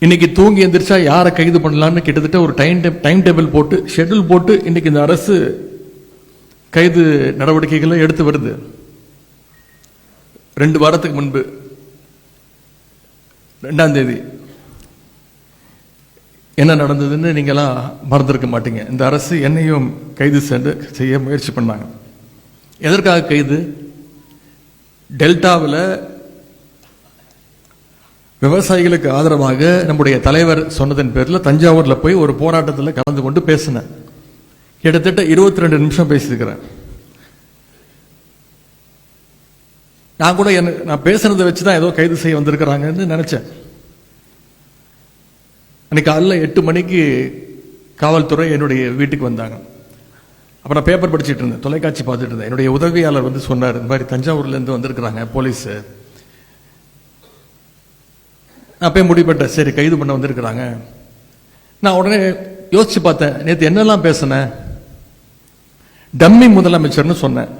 இன்னைக்கு தூங்கி எந்திரிச்சா யாரை கைது பண்ணலான்னு கிட்டத்தட்ட ஒரு டைம் டேபிள் போட்டு ஷெட்யூல் போட்டு இன்னைக்கு இந்த அரசு கைது நடவடிக்கைகளை எடுத்து வருது. 2 வாரத்துக்கு முன்பு 2ஆம் தேதி என்ன நடந்ததுன்னு நீங்களாம் மறந்துருக்க மாட்டீங்க. இந்த அரசு என்னையும் கைது செய்ய முயற்சி பண்ணாங்க. எதற்காக கைது? டெல்டாவில் விவசாயிகளுக்கு ஆதரவாக நம்முடைய தலைவர் சொன்னதன் பேரில் தஞ்சாவூரில் போய் ஒரு போராட்டத்தில் கலந்து கொண்டு பேசினேன். கிட்டத்தட்ட 22 நிமிஷம் பேசியிருக்கிறேன். நான் கூட நான் பேசுனதை வச்சு தான் ஏதோ கைது செய்ய வந்திருக்கிறாங்கன்னு நினைச்சேன். அன்னைக்கு காலைல 8 மணிக்கு காவல்துறை என்னுடைய வீட்டுக்கு வந்தாங்க. அப்போ நான் பேப்பர் படிச்சுட்டு இருந்தேன், தொலைக்காட்சி பார்த்துட்டு இருந்தேன். என்னுடைய உதவியாளர் வந்து சொன்னார், இந்த மாதிரி தஞ்சாவூர்லேருந்து வந்திருக்கிறாங்க போலீஸு. நான் போய் முடிப்பட்டேன், சரி கைது பண்ண வந்திருக்கிறாங்க. நான் உடனே யோசிச்சு பார்த்தேன், நேற்று என்னெல்லாம் பேசினேன். டம்மி முதலமைச்சர்னு சொன்னேன்.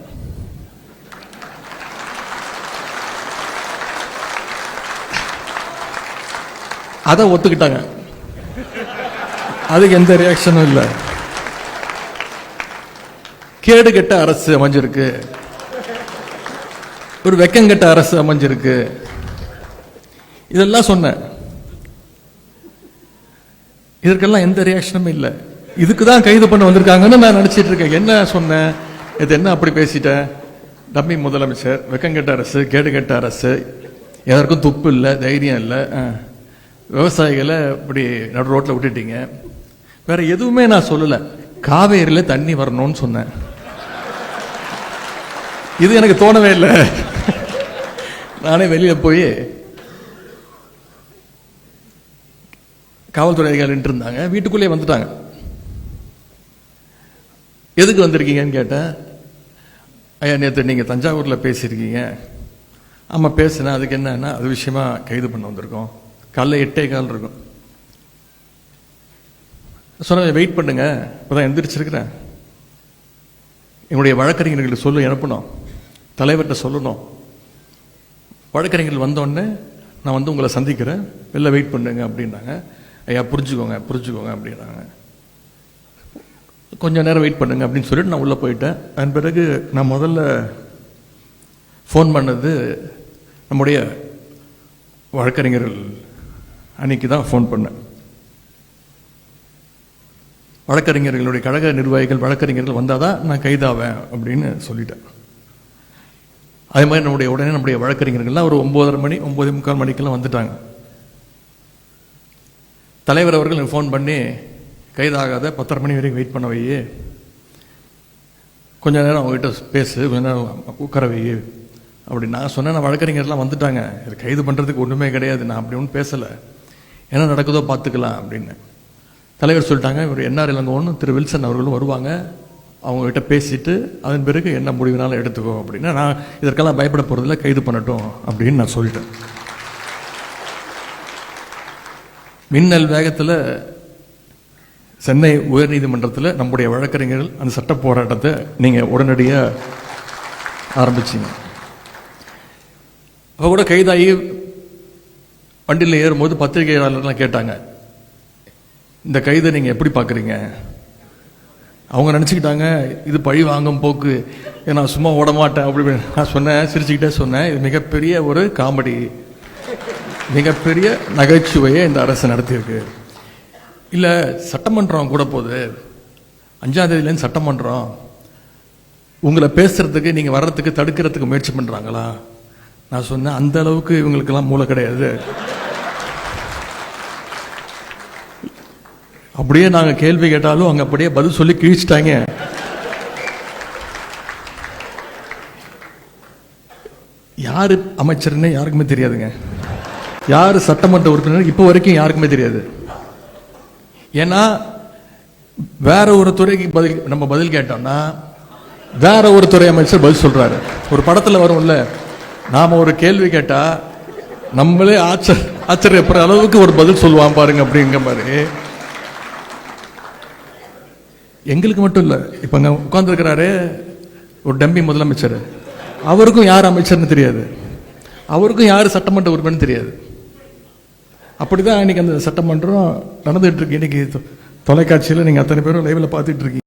அதை ஒத்துக்கிட்டாங்க. அதுக்கு எந்த ரியாக்ஷனும் இல்லை. கேடு கெட்ட அரசு அமைஞ்சிருக்கு, ஒரு வெக்கங்கெட்ட அரசு அமைஞ்சிருக்கு, இதெல்லாம் சொன்னேன். இதற்கெல்லாம் எந்த ரியாக்ஷனும் இல்லை. இதுக்கு தான் கைது பண்ண வந்திருக்காங்கன்னு நான் நினைச்சிட்டு இருக்கேன். என்ன சொன்னேன்? இது என்ன அப்படி பேசிட்டேன்? டம்மி முதலமைச்சர், வெக்கங்கெட்ட அரசு, கேடு கெட்ட அரசு, எதற்கும் துப்பு இல்லை, தைரியம் இல்லை, விவசாயிகளை இப்படி நடு ரோட்டில் விட்டுட்டீங்க. வேற எதுவுமே நான் சொல்லலை. காவேரியில் தண்ணி வரணும்னு சொன்னேன். இது எனக்கு தோணவே இல்லை. நானே வெளியில போய் காவல்துறை அதிகாரிகள் இருந்தாங்க, வீட்டுக்குள்ளே வந்துட்டாங்க. எதுக்கு வந்திருக்கீங்கன்னு கேட்டேன். ஐயா நேற்று நீங்கள் தஞ்சாவூரில் பேசியிருக்கீங்க. ஆமாம் பேசுனேன். அதுக்கு என்னன்னா அது விஷயமா கைது பண்ண வந்திருக்கோம். காலைல 8:15 இருக்கும். சொன்ன வெயிட் பண்ணுங்க, இப்போதான் எந்திரிச்சிருக்கிறேன். என்னுடைய வழக்கறிஞர்களுக்கு சொல்லு அனுப்பணும், தலைவர்கிட்ட சொல்லணும். வழக்கறிஞர்கள் வந்தோடனே நான் வந்து உங்களை சந்திக்கிறேன், வெளில வெயிட் பண்ணுங்க அப்படின்னாங்க. ஐயா புரிஞ்சுக்கோங்க புரிஞ்சுக்கோங்க அப்படின்னாங்க. கொஞ்சம் நேரம் வெயிட் பண்ணுங்க அப்படின்னு சொல்லிட்டு நான் உள்ளே போயிட்டேன். அதன் பிறகு நான் முதல்ல ஃபோன் பண்ணது நம்முடைய வழக்கறிஞர்கள் அன்னைக்கு தான் ஃபோன் பண்ணேன். வழக்கறிஞர்களுடைய கழக நிர்வாகிகள் வழக்கறிஞர்கள் வந்தால் தான் நான் கைதாவேன் அப்படின்னு சொல்லிட்டேன். அதே மாதிரி உடனே நம்முடைய வழக்கறிஞர்கள்லாம் ஒரு 9:30 மணி 9:45 மணிக்கெல்லாம் வந்துட்டாங்க. தலைவர் அவர்கள் ஃபோன் பண்ணி கைதாகாத 10:30 மணி வரைக்கும் வெயிட் பண்ண வையே, கொஞ்ச நேரம் அவங்ககிட்ட பேசு, கொஞ்ச நேரம் உட்கார வையே அப்படி நான் சொன்னேன். நான் வழக்கறிஞர்லாம் வந்துட்டாங்க, இது கைது பண்ணுறதுக்கு ஒன்றுமே கிடையாது, நான் அப்படி ஒன்றும் பேசலை, என்ன நடக்குதோ பார்த்துக்கலாம் அப்படின்னு. தலைவர் சொல்லிட்டாங்க, இவர் என்ஆர் இளங்கோன்னு திரு வில்சன் அவர்களும் வருவாங்க, அவங்ககிட்ட பேசிட்டு அதன் பிறகு என்ன முடிவுனாலும் எடுத்துக்கோ அப்படின்னா, நான் இதற்கெல்லாம் பயப்பட போகிறதில்ல, கைது பண்ணட்டும் அப்படின்னு நான் சொல்லிட்டேன். மின்னல் வேகத்தில் சென்னை உயர்நீதிமன்றத்தில் நம்முடைய வழக்கறிஞர்கள் அந்த சட்ட போராட்டத்தை நீங்கள் உடனடியாக ஆரம்பிச்சிங்க. அப்போ கூட கைதாகி வண்டியில் ஏறும்போது பத்திரிகையாளர்லாம் கேட்டாங்க, இந்த கைதை நீங்கள் எப்படி பார்க்குறீங்க? அவங்க நினச்சிக்கிட்டாங்க இது பழி வாங்கும் போக்கு, நான் சும்மா ஓட மாட்டேன் அப்படி. நான் சொன்னேன், சிரிச்சுக்கிட்டே சொன்னேன், இது மிகப்பெரிய ஒரு காமெடி, மிகப்பெரிய நகைச்சுவையை இந்த அரசு நடத்தியிருக்கு. இல்லை சட்டமன்றம் கூட போகுது, 5ஆம் தேதியிலேருந்து சட்டமன்றம், உங்களை பேசுறதுக்கு நீங்கள் வர்றதுக்கு தடுக்கிறதுக்கு முயற்சி பண்ணுறாங்களா? நான் சொன்னேன், அந்த அளவுக்கு இவங்களுக்கெல்லாம் மூளை கிடையாது. அப்படியே நாங்கள் கேள்வி கேட்டாலும் அவங்க அப்படியே பதில் சொல்லி கிழிச்சிட்டாங்க. யாரு அமைச்சர்னு யாருக்குமே தெரியாதுங்க, யாரு சட்டமன்ற உறுப்பினர் இப்போ வரைக்கும் யாருக்குமே தெரியாது. ஏன்னா வேற ஒரு துறைக்கு நம்ம பதில் கேட்டோம்னா வேற ஒரு துறை அமைச்சர் பதில் சொல்றாரு. ஒரு படத்துல வரும்ல, நாம ஒரு கேள்வி கேட்டா நம்மளே ஆச்சரியப்படுற அளவுக்கு ஒரு பதில் சொல்லுவான் பாருங்க அப்படிங்கிற மாதிரி. எங்களுக்கு மட்டும் இல்லை, இப்ப அங்க உட்கார்ந்து இருக்கிறாரு ஒரு டம்மி முதலமைச்சர், அவருக்கும் யார் அமைச்சர்னு தெரியாது, அவருக்கும் யார் சட்டமன்ற உறுப்பினர் தெரியாது. அப்படிதான் இன்னைக்கு அந்த சட்டமன்றம் நடந்துட்டு இருக்கு. இன்னைக்கு தொலைக்காட்சியில் நீங்கள் அத்தனை பேரும் லைவில் பார்த்துட்டு இருக்கீங்க.